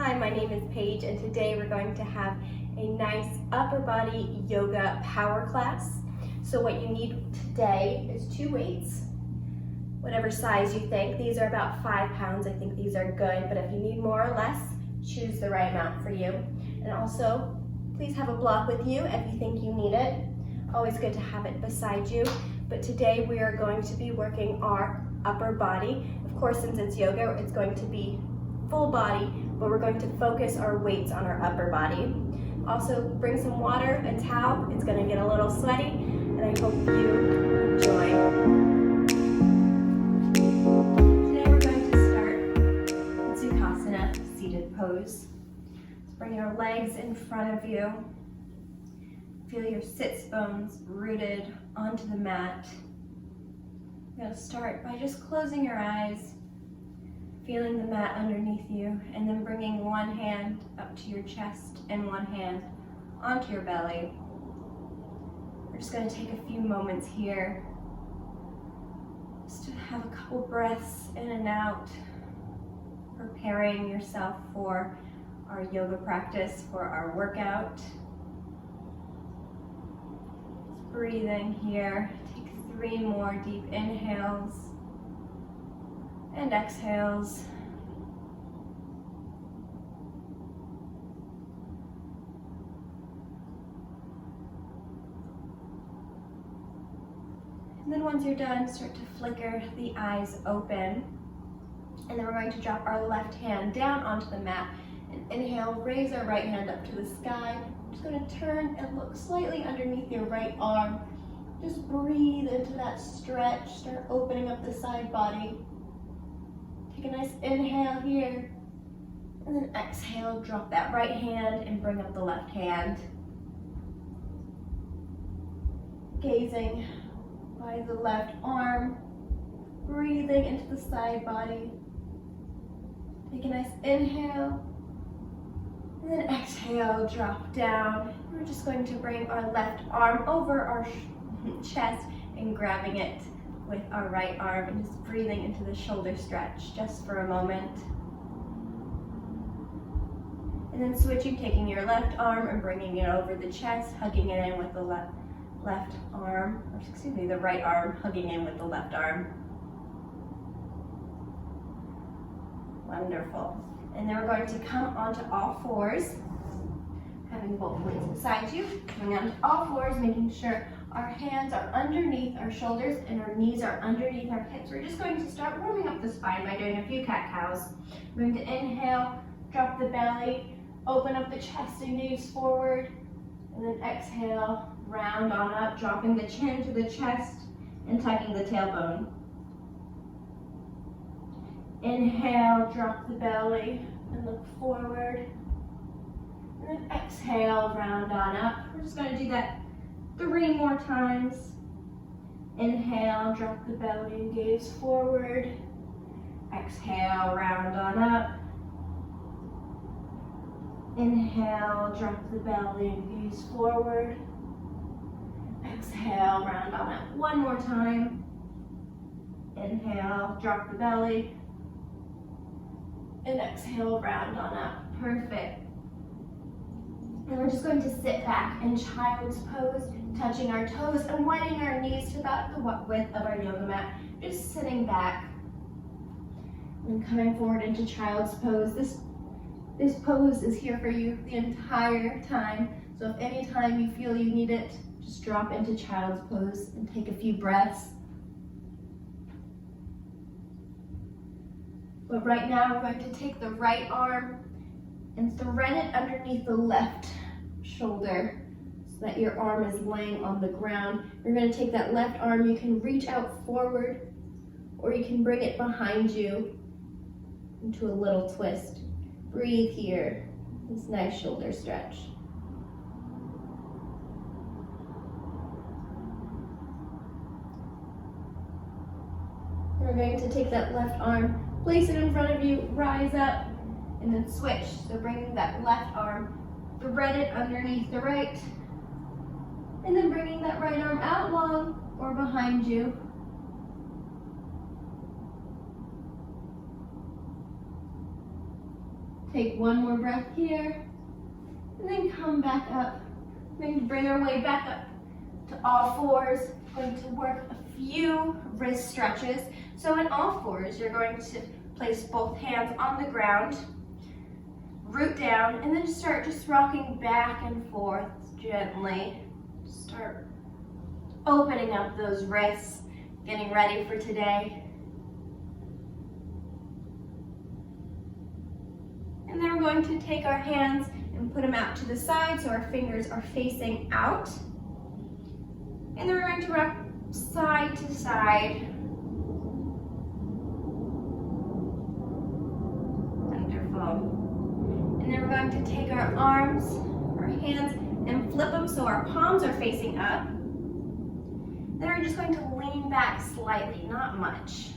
Hi, my name is Paige, and today we're going to have a nice upper body yoga power class. So what you need today is 2 weights, whatever size you think. These are about 5 pounds. I think these are good, but if you need more or less, choose the right amount for you. And also, please have a block with you if you think you need it. Always good to have it beside you. But today we are going to be working our upper body. Of course, since it's yoga, it's going to be full body, but we're going to focus our weights on our upper body. Also, bring some water, a towel. It's going to get a little sweaty, and I hope you enjoy. Today we're going to start Sukhasana, seated pose. Let's bring your legs in front of you. Feel your sits bones rooted onto the mat. You're going to start by just closing your eyes, feeling the mat underneath you, and then bringing one hand up to your chest and one hand onto your belly. We're just going to take a few moments here just to have a couple breaths in and out, preparing yourself for our yoga practice, for our workout. Just breathing here. Take 3 more deep inhales and exhales. And then once you're done, start to flicker the eyes open. And then we're going to drop our left hand down onto the mat. And inhale, raise our right hand up to the sky. Just going to turn and look slightly underneath your right arm. Just breathe into that stretch. Start opening up the side body. Take a nice inhale here, and then exhale, drop that right hand and bring up the left hand. Gazing by the left arm, breathing into the side body. Take a nice inhale, and then exhale, drop down. We're just going to bring our left arm over our chest and grabbing it with our right arm and just breathing into the shoulder stretch just for a moment. And then switching, taking your left arm and bringing it over the chest, hugging it in with the left arm, or excuse me, the right arm, hugging in with the left arm. Wonderful. And then we're going to come onto all fours, having both weights beside you, coming onto all fours, making sure our hands are underneath our shoulders and our knees are underneath our hips. We're just going to start warming up the spine by doing a few cat-cows. We're going to inhale, drop the belly, open up the chest and gaze forward, and then exhale, round on up, dropping the chin to the chest and tucking the tailbone. Inhale, drop the belly and look forward, and then exhale, round on up. We're just going to do that 3 more times. Inhale, drop the belly and gaze forward. Exhale, round on up. Inhale, drop the belly and gaze forward. Exhale, round on up. 1 more time. Inhale, drop the belly. And exhale, round on up. Perfect. And we're just going to sit back in child's pose, touching our toes and wetting our knees to about the width of our yoga mat. Just sitting back and coming forward into child's pose. This pose is here for you the entire time. So if any time you feel you need it, just drop into child's pose and take a few breaths. But right now we're going to take the right arm and thread it underneath the left shoulder so that your arm is laying on the ground. You're going to take that left arm, you can reach out forward or you can bring it behind you into a little twist. Breathe here, this nice shoulder stretch. We're going to take that left arm, place it in front of you, rise up, and then switch. So bringing that left arm, thread it underneath the right, and then bringing that right arm out long or behind you. Take one more breath here, and then come back up. We're going to bring our way back up to all fours. We're going to work a few wrist stretches. So in all fours, you're going to place both hands on the ground, root down, and then start just rocking back and forth gently. Start opening up those wrists, getting ready for today. And then we're going to take our hands and put them out to the side so our fingers are facing out. And then we're going to rock side to side. Wonderful. And then we're going to take our arms, our hands, and flip them so our palms are facing up. Then we're just going to lean back slightly, not much.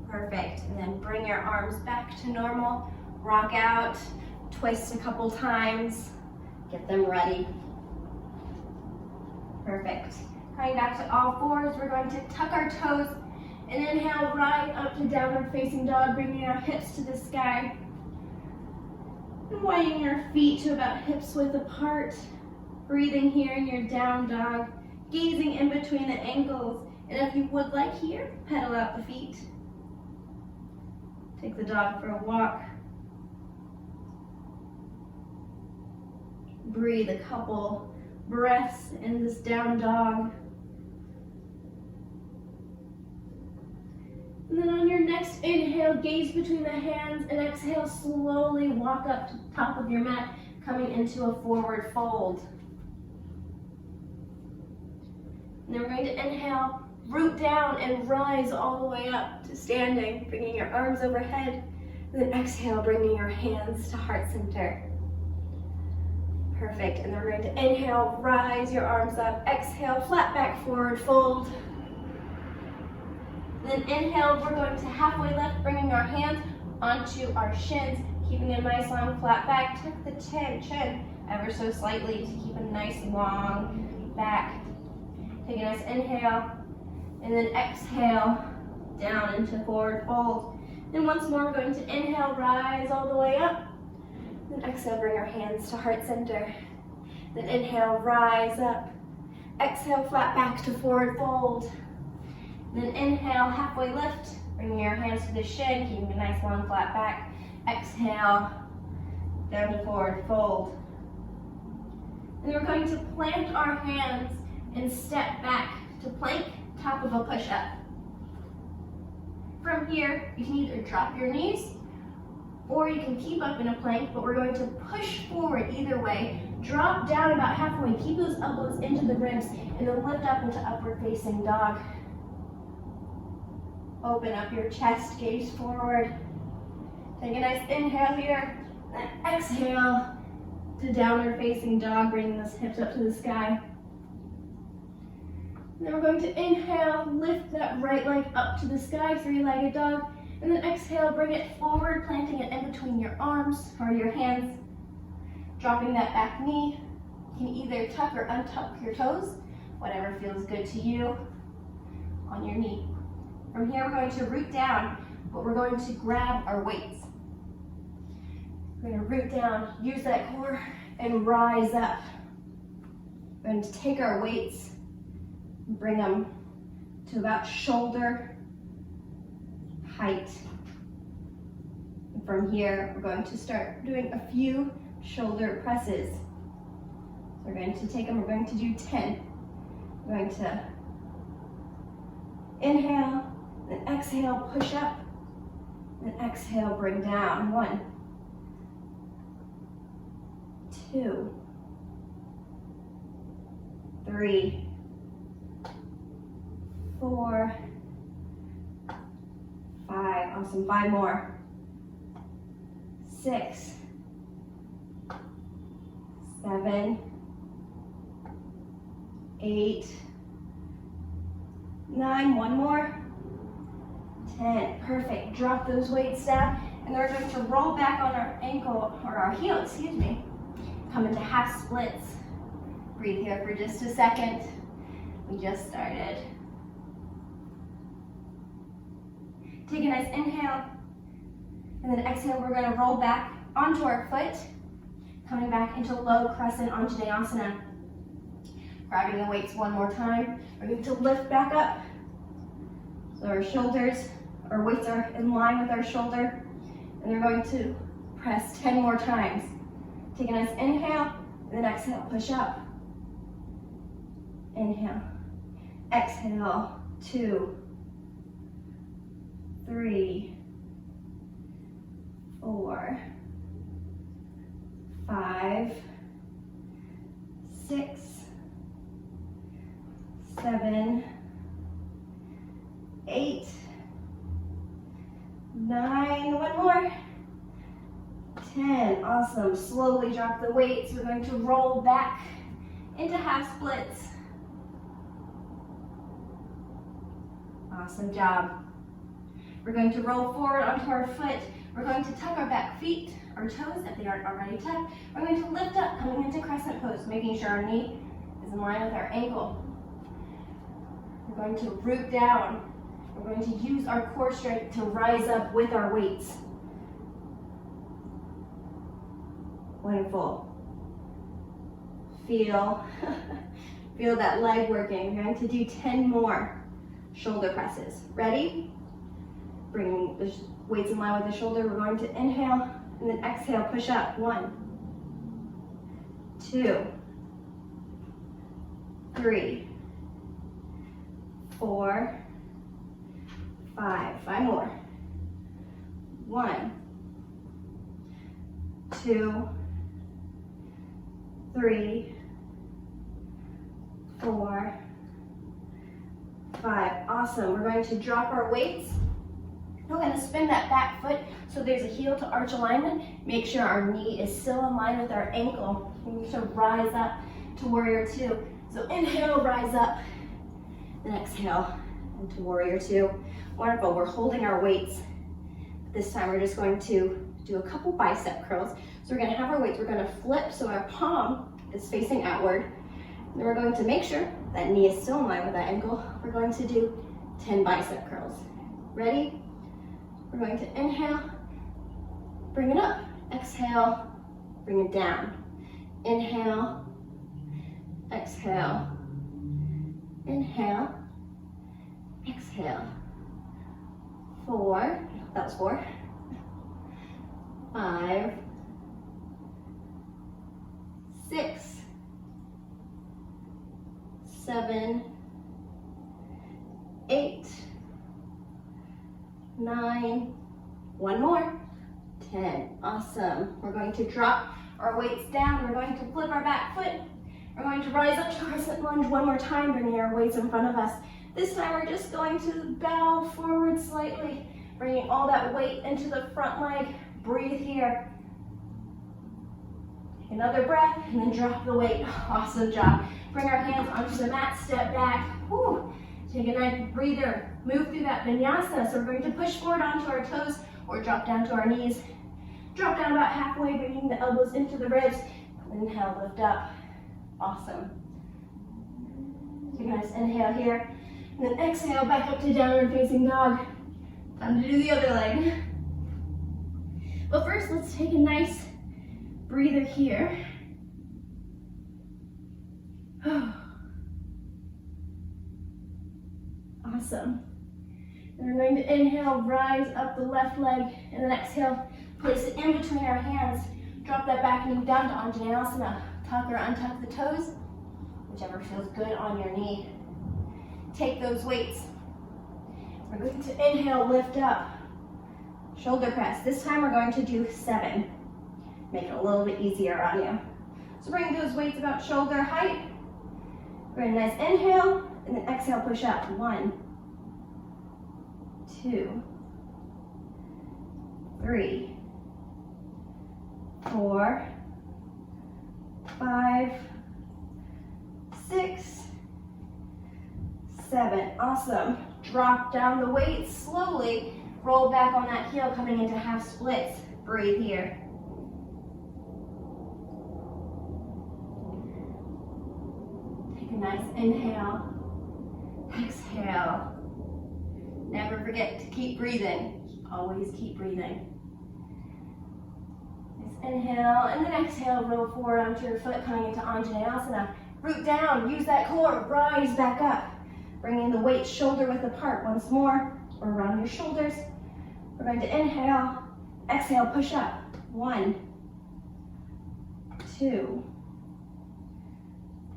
Perfect. And then bring your arms back to normal. Rock out, twist a couple times, get them ready. Perfect. Coming back to all fours, we're going to tuck our toes and inhale right up to downward facing dog, bringing our hips to the sky. And weighing your feet to about hips width apart. Breathing here in your down dog, gazing in between the ankles. And if you would like here, pedal out the feet. Take the dog for a walk. Breathe a couple breaths in this down dog. And then on your next inhale, gaze between the hands, and exhale, slowly walk up to the top of your mat, coming into a forward fold. And then we're going to inhale, root down and rise all the way up to standing, bringing your arms overhead. And then exhale, bringing your hands to heart center. Perfect. And then we're going to inhale, rise your arms up. Exhale, flat back forward fold. Then inhale, we're going to halfway lift, bringing our hands onto our shins, keeping a nice long flat back. Tuck the chin ever so slightly to keep a nice long back. Take a nice inhale, and then exhale down into forward fold. Then once more, we're going to inhale, rise all the way up. Then exhale, bring our hands to heart center. Then inhale, rise up. Exhale, flat back to forward fold. Then inhale, halfway lift, bringing your hands to the shin, keeping a nice long flat back. Exhale, down to forward fold. And then we're going to plant our hands and step back to plank, top of a push-up. From here, you can either drop your knees or you can keep up in a plank, but we're going to push forward either way. Drop down about halfway, keep those elbows into the ribs, and then lift up into upward facing dog. Open up your chest, gaze forward. Take a nice inhale here, and exhale to downward facing dog, bringing those hips up to the sky. And then we're going to inhale, lift that right leg up to the sky, three-legged dog, and then exhale, bring it forward, planting it in between your arms or your hands, dropping that back knee. You can either tuck or untuck your toes, whatever feels good to you, on your knee. From here, we're going to root down, but we're going to grab our weights. We're going to root down, use that core, and rise up. We're going to take our weights, bring them to about shoulder height. And from here, we're going to start doing a few shoulder presses. So we're going to take them, we're going to do 10. We're going to inhale, then exhale, push up, then exhale, bring down. 1, 2, 3, 4, 5, awesome, 5 more, 6, 7, 8, 9, 1 more, 10, perfect. Drop those weights down, and then we're going to roll back on our ankle, or our heel, excuse me. Come into half splits. Breathe here for just a second. We just started. Take a nice inhale, and then exhale, we're gonna roll back onto our foot, coming back into low crescent Anjaneyasana. Grabbing the weights one more time. We're going to lift back up. So our shoulders, our weights are in line with our shoulder, and we're going to press 10 more times. Take a nice inhale, and then exhale, push up. Inhale, exhale, 2, 3, 4, 5, 6, 7, 8, 9, one more, 10, awesome. Slowly drop the weights. We're going to roll back into half splits. Awesome job. We're going to roll forward onto our foot. We're going to tuck our back feet, our toes, if they aren't already tucked. We're going to lift up, coming into crescent pose, making sure our knee is in line with our ankle. We're going to root down. We're going to use our core strength to rise up with our weights. Wonderful. Feel that leg working. We're going to do 10 more shoulder presses. Ready? Bring the weights in line with the shoulder. We're going to inhale and then exhale, push up. 1, 2, 3, 4, 5. 5 more. 1, 2, 3, 4, 5. Awesome. We're going to drop our weights. We're going to spin that back foot so there's a heel to arch alignment. Make sure our knee is still in line with our ankle. We need to rise up to warrior 2. So inhale, rise up. Then exhale into warrior 2. Wonderful. We're holding our weights. This time we're just going to do a couple bicep curls. So we're going to have our weights. We're going to flip so our palm is facing outward. Then we're going to make sure that knee is still in line with that ankle. We're going to do 10 bicep curls. Ready? We're going to inhale, bring it up. Exhale, bring it down. Inhale, exhale, inhale, exhale. 4, that was 4. 5, 6, 7, 8, 9, one more, 10. Awesome. We're going to drop our weights down. We're going to flip our back foot. We're going to rise up to crescent lunge one more time, bringing our weights in front of us. This time we're just going to bow forward slightly, bringing all that weight into the front leg. Breathe here. Take another breath and then drop the weight. Awesome job. Bring our hands onto the mat, step back. Whew. Take a nice breather. Move through that vinyasa. So we're going to push forward onto our toes or drop down to our knees. Drop down about halfway, bringing the elbows into the ribs. Inhale, lift up. Awesome. Take a nice inhale here. And then exhale back up to downward facing dog. Time to do the other leg. But first, let's take a nice breather here. Awesome. And we're going to inhale, rise up the left leg, and then exhale, place it in between our hands. Drop that back knee down to Anjaneyasana. Tuck or untuck the toes, whichever feels good on your knee. Take those weights. We're going to inhale, lift up. Shoulder press. This time we're going to do 7. Make it a little bit easier on you. So bring those weights about shoulder height. Bring a nice inhale, and then exhale, push up. 1, 2, 3, 4, 5, 6, 7. Awesome. Drop down the weight slowly. Roll back on that heel, coming into half splits. Breathe here. Take a nice inhale. Exhale. Never forget to keep breathing. Always keep breathing. Nice inhale, and then exhale, roll forward onto your foot, coming into Anjaneyasana. Root down, use that core, rise back up. Bringing the weight shoulder width apart once more, or around your shoulders. We're going to inhale, exhale, push up. 1, 2,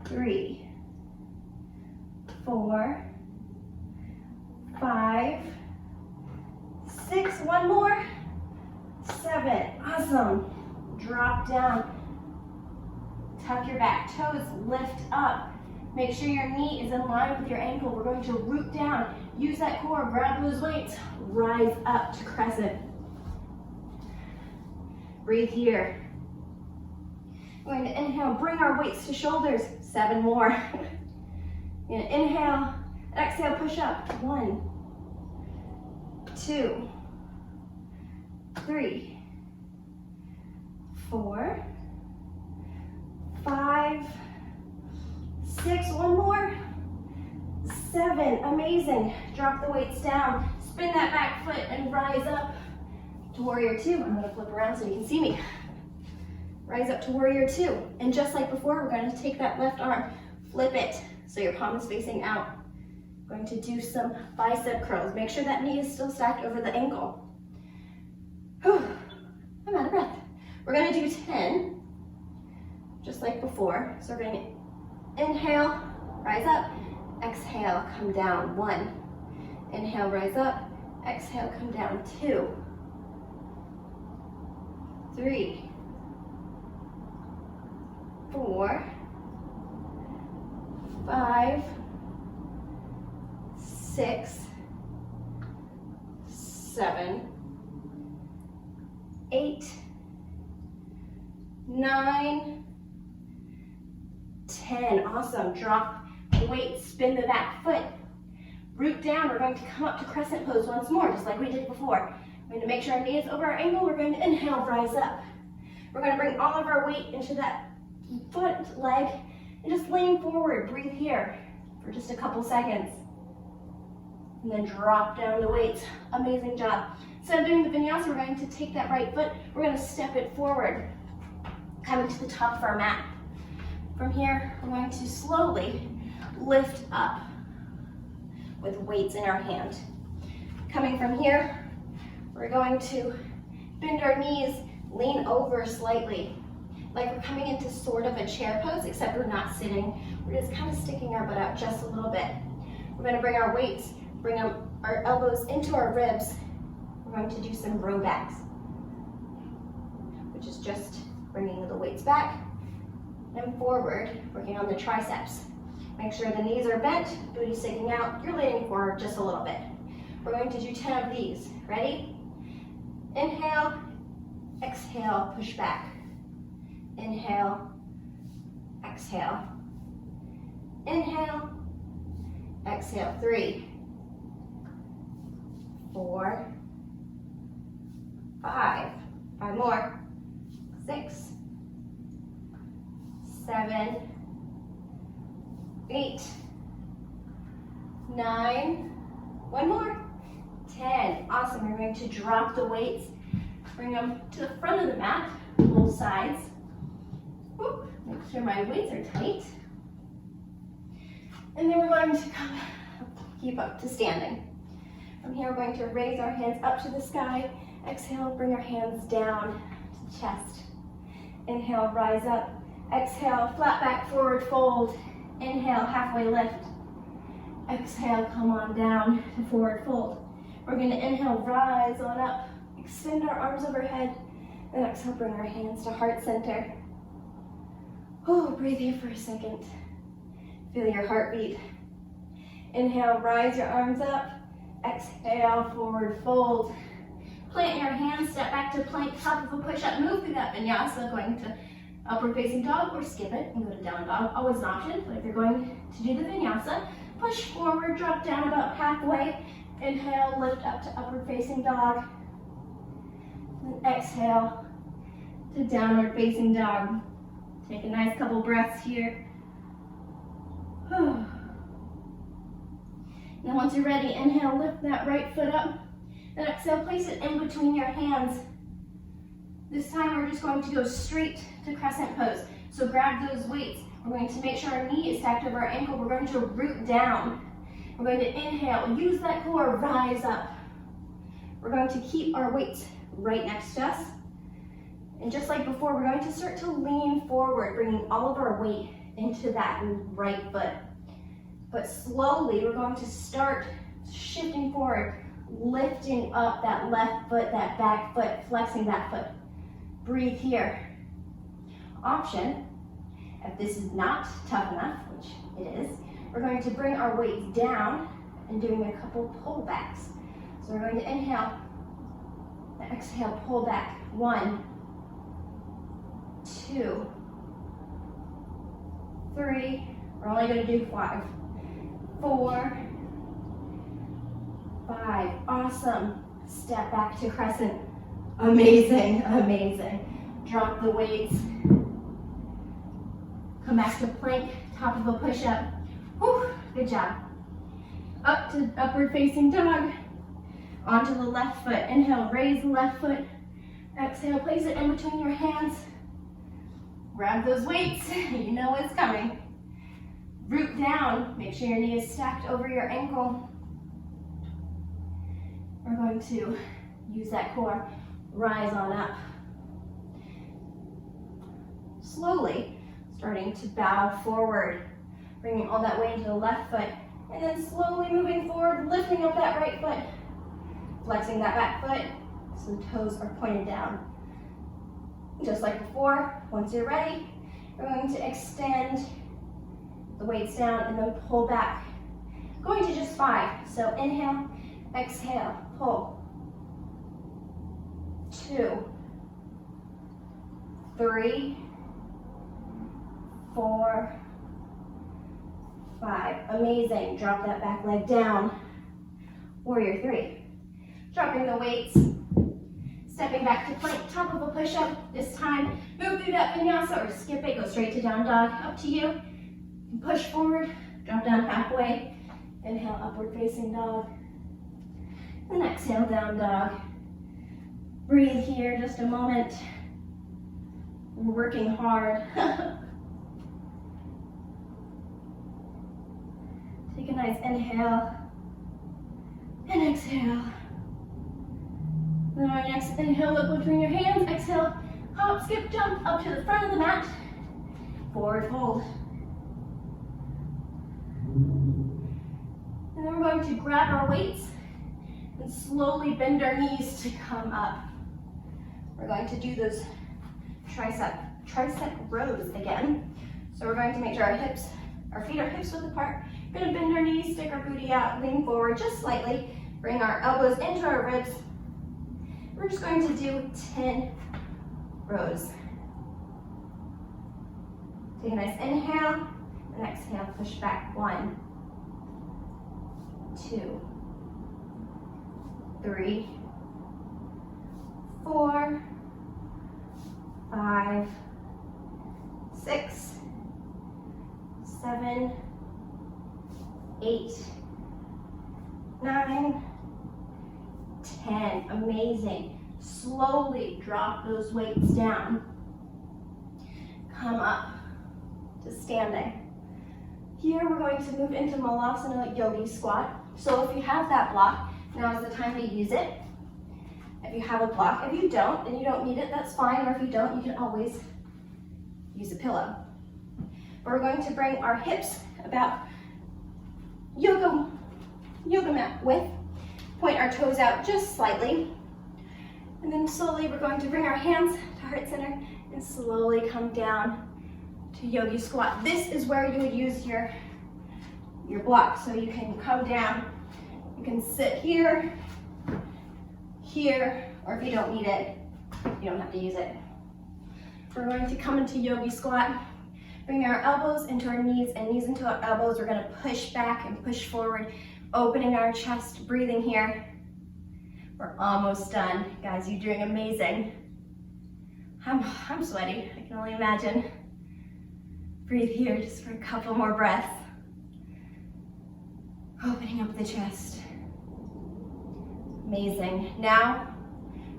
3, 4, 5, 6, one more, 7, awesome. Drop down, tuck your back toes, lift up. Make sure your knee is in line with your ankle. We're going to root down, use that core, grab those weights, rise up to crescent. Breathe here. We're going to inhale, bring our weights to shoulders, 7 more. Inhale, exhale, push up. 1, 2, 3, 4, 5, 6, one more, 7, amazing. Drop the weights down, spin that back foot and rise up to warrior 2. I'm gonna flip around so you can see me. Rise up to warrior 2. And just like before, we're gonna take that left arm, flip it so your palm is facing out. Going to do some bicep curls. Make sure that knee is still stacked over the ankle. Whew, I'm out of breath. We're gonna do 10, just like before. So we're gonna inhale, rise up, exhale, come down. 1, inhale, rise up, exhale, come down. 2, 3, 4, 5, 6, 7, 8, 9, 10. Awesome. Drop the weight, spin the back foot, root down. We're going to come up to crescent pose once more, just like we did before. We're going to make sure our knee is over our ankle. We're going to inhale, rise up. We're going to bring all of our weight into that foot, leg, and just lean forward. Breathe here for just a couple seconds. And then drop down the weights. Amazing job. Instead of doing the vinyasa, we're going to take that right foot, we're going to step it forward, coming to the top of our mat. From here, we're going to slowly lift up with weights in our hand. Coming from here, we're going to bend our knees, lean over slightly, like we're coming into sort of a chair pose, except we're not sitting. We're just kind of sticking our butt out just a little bit. We're going to bring our weights, bring our elbows into our ribs. We're going to do some row backs, which is just bringing the weights back and forward, working on the triceps. Make sure the knees are bent, booty sticking out. You're leaning forward just a little bit. We're going to do 10 of these. Ready? Inhale, exhale, push back. Inhale, exhale. Inhale, exhale. 3, 4, 5 more. 6, 7, 8, 9, one more, 10. Awesome. You're going to drop the weights, bring them to the front of the mat, both sides. Whoop. Make sure my weights are tight. And then we're going to keep up to standing. From here, we're going to raise our hands up to the sky. Exhale, bring our hands down to the chest. Inhale, rise up. Exhale, flat back, forward fold. Inhale, halfway lift. Exhale, come on down to forward fold. We're going to inhale, rise on up. Extend our arms overhead. And exhale, bring our hands to heart center. Oh, breathe here for a second. Feel your heartbeat. Inhale, rise your arms up. Exhale, forward fold. Plant your hands, step back to plank, top of a push-up, move through that vinyasa, going to upward facing dog or skip it and go to down dog. Always an option, but if you're going to do the vinyasa, push forward, drop down about halfway. Inhale, lift up to upward facing dog. And exhale to downward facing dog. Take a nice couple breaths here. And then once you're ready, inhale, lift that right foot up. Then exhale, place it in between your hands. This time we're just going to go straight to crescent pose. So grab those weights. We're going to make sure our knee is stacked over our ankle. We're going to root down. We're going to inhale, use that core, rise up. We're going to keep our weights right next to us. And just like before, we're going to start to lean forward, bringing all of our weight into that right foot. But slowly, we're going to start shifting forward, lifting up that left foot, that back foot, flexing that foot. Breathe here. Option, if this is not tough enough, which it is, we're going to bring our weights down and doing a couple pullbacks. So we're going to inhale, exhale, pull back. 1, 2, 3, we're only going to do 5, 4, 5, awesome. Step back to crescent. Amazing, amazing. Drop the weights. Come back to plank, top of a push-up. Whew, good job. Up to upward facing dog. Onto the left foot. Inhale, raise the left foot. Exhale, place it in between your hands. Grab those weights, you know what's coming. Root down, make sure your knee is stacked over your ankle. We're going to use that core, rise on up. Slowly, starting to bow forward, bringing all that weight into the left foot, and then slowly moving forward, lifting up that right foot, flexing that back foot, so the toes are pointed down. Just like before, once you're ready, we're going to extend the weights down and then pull back. Going to just 5. So inhale, exhale, pull. 2, 3, 4, 5. Amazing. Drop that back leg down. Warrior 3. Dropping the weights. Stepping back to plank, top of a push-up. This time, move through that vinyasa or skip it, go straight to down dog. Up to you. Push forward, drop down halfway. Inhale, upward facing dog. And exhale, down dog. Breathe here just a moment. We're working hard. Take a nice inhale and exhale. Then our next inhale, look between your hands. Exhale, hop, skip, jump up to the front of the mat. Forward fold. And then we're going to grab our weights and slowly bend our knees to come up. We're going to do those tricep rows again. So we're going to make sure our feet are hips width apart. We're going to bend our knees, stick our booty out, lean forward just slightly. Bring our elbows into our ribs. We're just going to do 10 rows. Take a nice inhale and exhale, push back. 1, 2, 3, 4, 5, 6, 7, 8, 9, 10. Amazing. Slowly drop those weights down. Come up to standing. Here we're going to move into Malasana Yogi Squat. So if you have that block, now is the time to use it. If you have a block, if you don't, and you don't need it, that's fine. Or if you don't, you can always use a pillow. But we're going to bring our hips about yoga mat width. Point our toes out just slightly. And then slowly we're going to bring our hands to heart center and slowly come down to yogi squat. This is where you would use your block. So you can come down, you can sit here, or if you don't need it, you don't have to use it. We're going to come into yogi squat. Bring our elbows into our knees and knees into our elbows. We're going to push back and push forward, opening our chest, breathing here. We're almost done. Guys, you're doing amazing. I'm sweaty, I can only imagine. Breathe here just for a couple more breaths. Opening up the chest. Amazing. Now,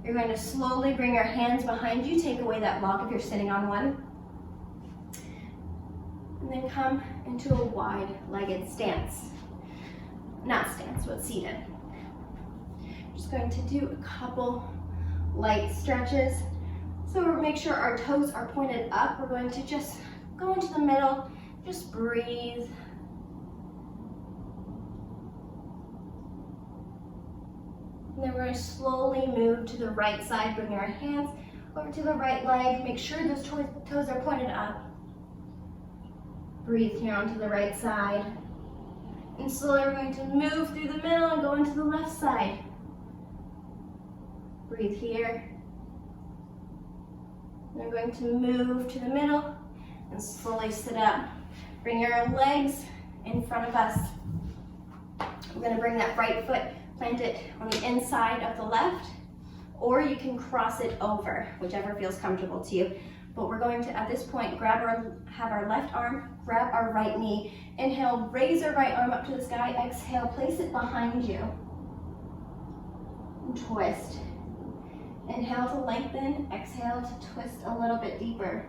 you're going to slowly bring your hands behind you. Take away that lock if you're sitting on one. And then come into a wide-legged stance. Not stance, but seated. Just going to do a couple light stretches. So make sure our toes are pointed up. We're going to just go into the middle, just breathe. And then we're going to slowly move to the right side, bring our hands over to the right leg. Make sure those toes are pointed up. Breathe here onto the right side. And slowly we're going to move through the middle and go into the left side. Breathe here. We're going to move to the middle and slowly sit up. Bring your legs in front of us. We're going to bring that right foot, plant it on the inside of the left, or you can cross it over, whichever feels comfortable to you. But we're going to, at this point, have our left arm, grab our right knee. Inhale, raise your right arm up to the sky. Exhale, place it behind you. And twist. Inhale to lengthen, exhale to twist a little bit deeper.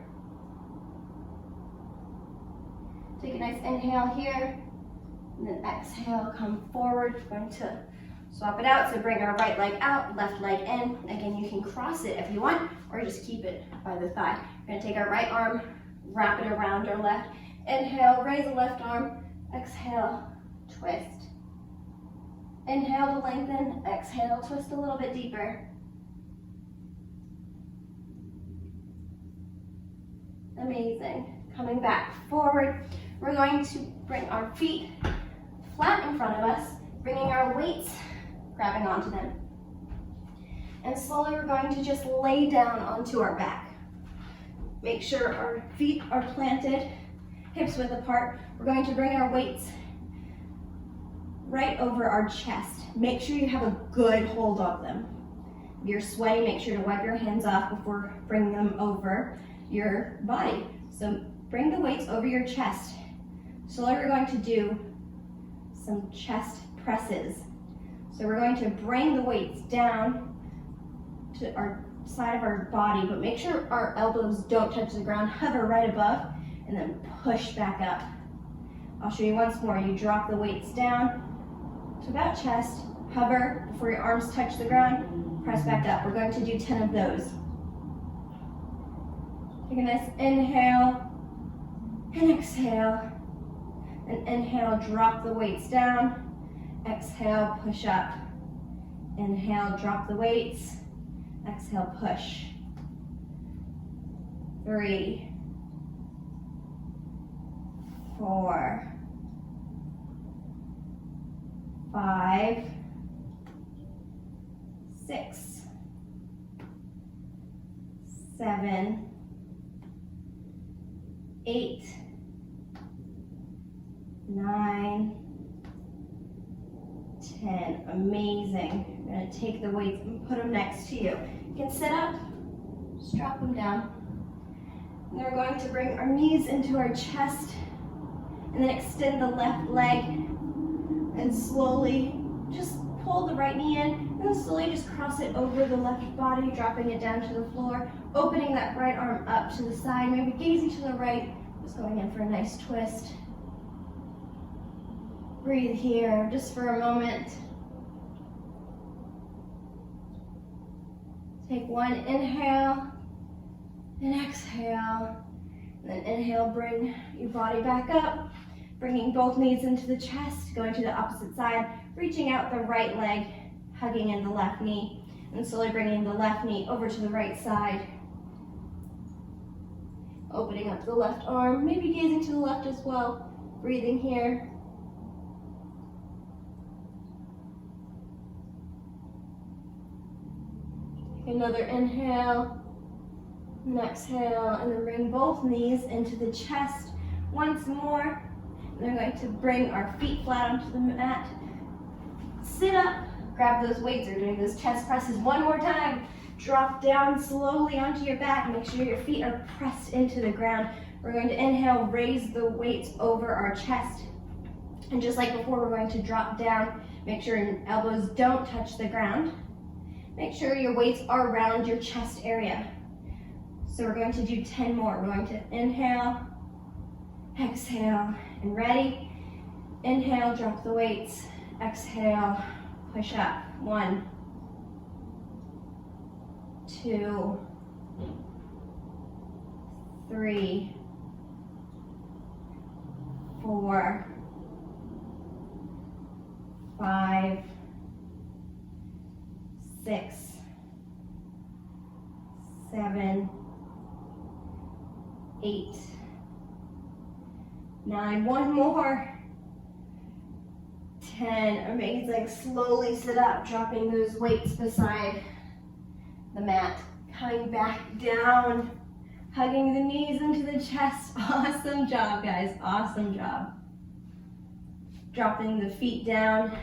Take a nice inhale here, and then exhale, come forward. We're going to swap it out, so bring our right leg out, left leg in. Again, you can cross it if you want, or just keep it by the thigh. We're gonna take our right arm, wrap it around our left. Inhale, raise the left arm. Exhale, twist. Inhale to lengthen, exhale, twist a little bit deeper. Amazing. Coming back forward, we're going to bring our feet flat in front of us, bringing our weights, grabbing onto them. And slowly we're going to just lay down onto our back. Make sure our feet are planted, hips width apart. We're going to bring our weights right over our chest. Make sure you have a good hold of them. If you're sweaty, make sure to wipe your hands off before bringing them over your body. So bring the weights over your chest. Slowly we're going to do some chest presses. So we're going to bring the weights down to our side of our body, but make sure our elbows don't touch the ground. Hover right above and then push back up. I'll show you once more. You drop the weights down to about chest, hover before your arms touch the ground, press back up. We're going to do 10 of those. Take a nice inhale and exhale. And inhale, drop the weights down. Exhale, push up. Inhale, drop the weights. Exhale, push. 3, 4, 5, 6, 7, 8, 9, 10. Amazing. You're going to take the weights and put them next to you. You can sit up, just drop them down. And then we're going to bring our knees into our chest and then extend the left leg and slowly just pull the right knee in and then slowly just cross it over the left body, dropping it down to the floor, opening that right arm up to the side, maybe gazing to the right, just going in for a nice twist. Breathe here just for a moment. Take one inhale and exhale. And then inhale, bring your body back up, bringing both knees into the chest, going to the opposite side, reaching out the right leg, hugging in the left knee, and slowly bringing the left knee over to the right side. Opening up the left arm, maybe gazing to the left as well. Breathing here. Take another inhale and exhale, and then bring both knees into the chest once more. And then we're going to bring our feet flat onto the mat. Sit up, grab those weights. We're doing those chest presses one more time. Drop down slowly onto your back. Make sure your feet are pressed into the ground. We're going to inhale, raise the weights over our chest. And just like before, we're going to drop down. Make sure your elbows don't touch the ground. Make sure your weights are around your chest area. So we're going to do 10 more. We're going to inhale, exhale, and ready. Inhale, drop the weights. Exhale, push up. 1, 2, 3, 4, 5, 6, 7, 8, 9, one more. 10, amazing. Slowly sit up, dropping those weights beside the mat. Coming back down, hugging the knees into the chest. Awesome job, guys, awesome job. Dropping the feet down.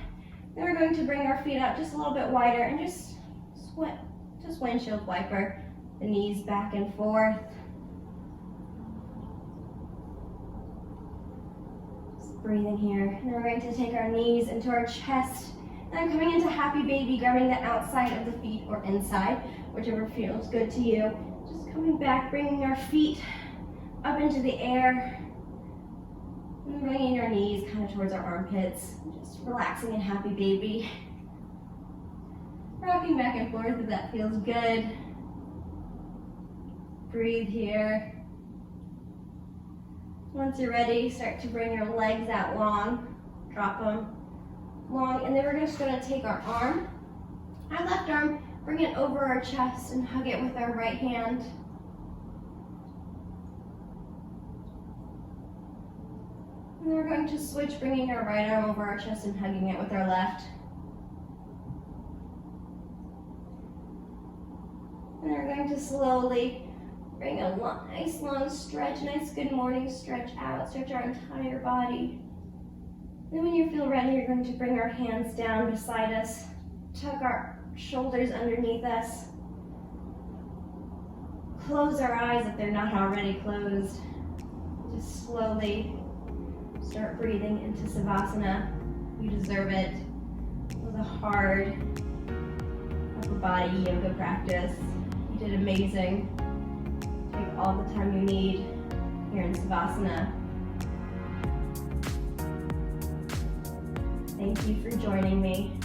Then we're going to bring our feet out just a little bit wider and just windshield wiper the knees back and forth. Breathing here, and then we're going to take our knees into our chest, and I'm coming into happy baby, grabbing the outside of the feet or inside, whichever feels good to you. Just coming back, bringing our feet up into the air, and bringing our knees kind of towards our armpits, just relaxing in happy baby. Rocking back and forth if that feels good. Breathe here. Once you're ready, start to bring your legs out long. Drop them long, and then we're just going to take our arm, our left arm, bring it over our chest and hug it with our right hand. And then we're going to switch, bringing our right arm over our chest and hugging it with our left. And then we're going to slowly bring a nice long stretch, nice good morning stretch out, stretch our entire body. Then when you feel ready, you're going to bring our hands down beside us, tuck our shoulders underneath us, close our eyes if they're not already closed. Just slowly start breathing into Savasana. You deserve it. It was a hard upper body yoga practice. You did amazing. Take all the time you need here in Savasana. Thank you for joining me.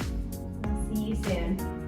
I'll see you soon.